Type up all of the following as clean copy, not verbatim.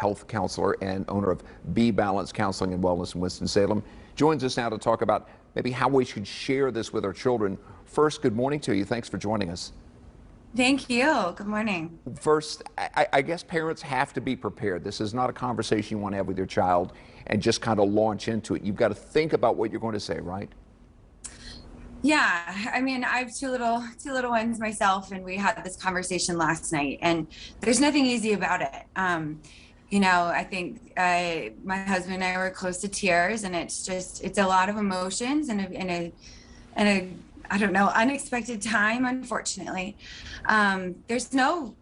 health counselor and owner of Be Balanced Counseling and Wellness in Winston-Salem, joins us now to talk about maybe how we should share this with our children. First, good morning to you. Thanks for joining us. Thank you. Good morning. First, I guess parents have to be prepared. This is not a conversation you want to have with your child and just kind of launch into it. You've got to think about what you're going to say, right? Yeah, I mean, I have two little ones myself, and we had this conversation last night, and there's nothing easy about it. I think my husband and I were close to tears, and it's a lot of emotions and a I don't know, unexpected time, unfortunately. There's no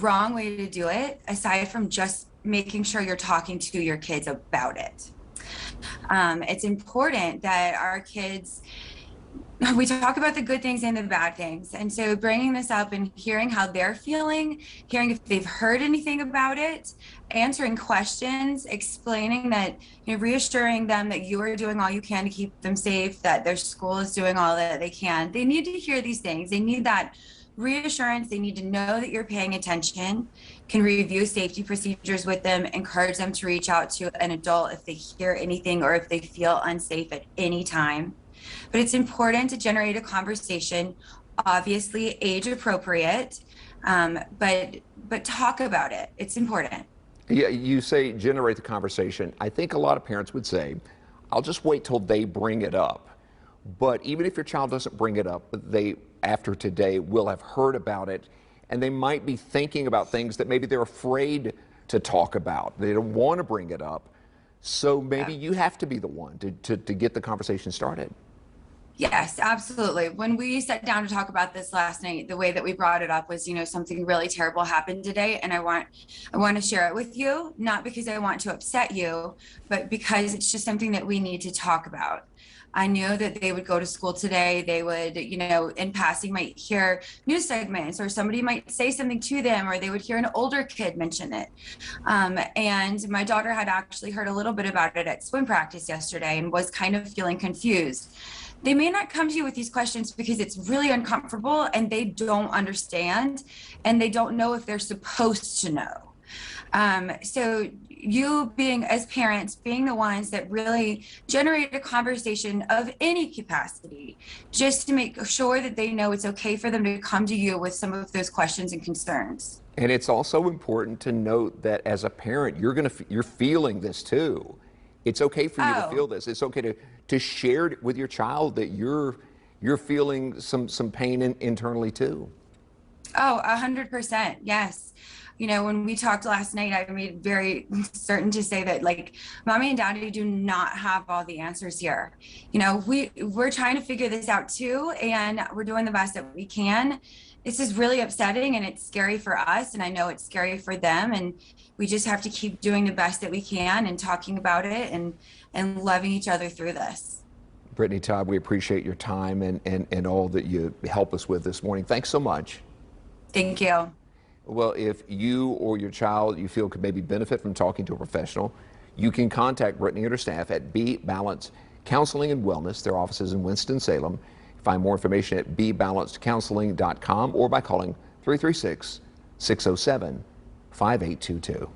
wrong way to do it aside from just making sure you're talking to your kids about it. It's important that our kids, we talk about the good things and the bad things. And so bringing this up and hearing how they're feeling, hearing if they've heard anything about it, answering questions, explaining that, reassuring them that you are doing all you can to keep them safe, that their school is doing all that they can. They need to hear these things. They need that reassurance. They need to know that you're paying attention, can review safety procedures with them, encourage them to reach out to an adult if they hear anything or if they feel unsafe at any time. But it's important to generate a conversation, obviously age appropriate, but talk about it. It's important. Yeah, you say generate the conversation. I think a lot of parents would say, I'll just wait till they bring it up. But even if your child doesn't bring it up, they, after today, will have heard about it, and they might be thinking about things that maybe they're afraid to talk about. They don't want to bring it up. So maybe you have to be the one to get the conversation started. Yes, absolutely. When we sat down to talk about this last night, the way that we brought it up was, something really terrible happened today, and I want to share it with you, not because I want to upset you, but because it's just something that we need to talk about. I knew that they would go to school today. They would, in passing might hear news segments, or somebody might say something to them, or they would hear an older kid mention it. And my daughter had actually heard a little bit about it at swim practice yesterday and was kind of feeling confused. They may not come to you with these questions because it's really uncomfortable and they don't understand and they don't know if they're supposed to know. So you as parents, being the ones that really generate a conversation of any capacity, just to make sure that they know it's okay for them to come to you with some of those questions and concerns. And it's also important to note that as a parent, you're feeling this too. It's okay for you to feel this. It's okay to share it with your child that you're feeling some pain internally too. Oh, 100%. Yes. When we talked last night, I made very certain to say that mommy and daddy do not have all the answers here. We're trying to figure this out too, and we're doing the best that we can. This is really upsetting and it's scary for us, and I know it's scary for them, and we just have to keep doing the best that we can and talking about it and loving each other through this. Brittany, Todd, we appreciate your time and all that you help us with this morning. Thanks so much. Thank you. Well, if you or your child you feel could maybe benefit from talking to a professional, you can contact Brittany and her staff at Be Balanced Counseling and Wellness. Their office is in Winston-Salem. Find more information at BeBalancedCounseling.com or by calling 336-607-5822.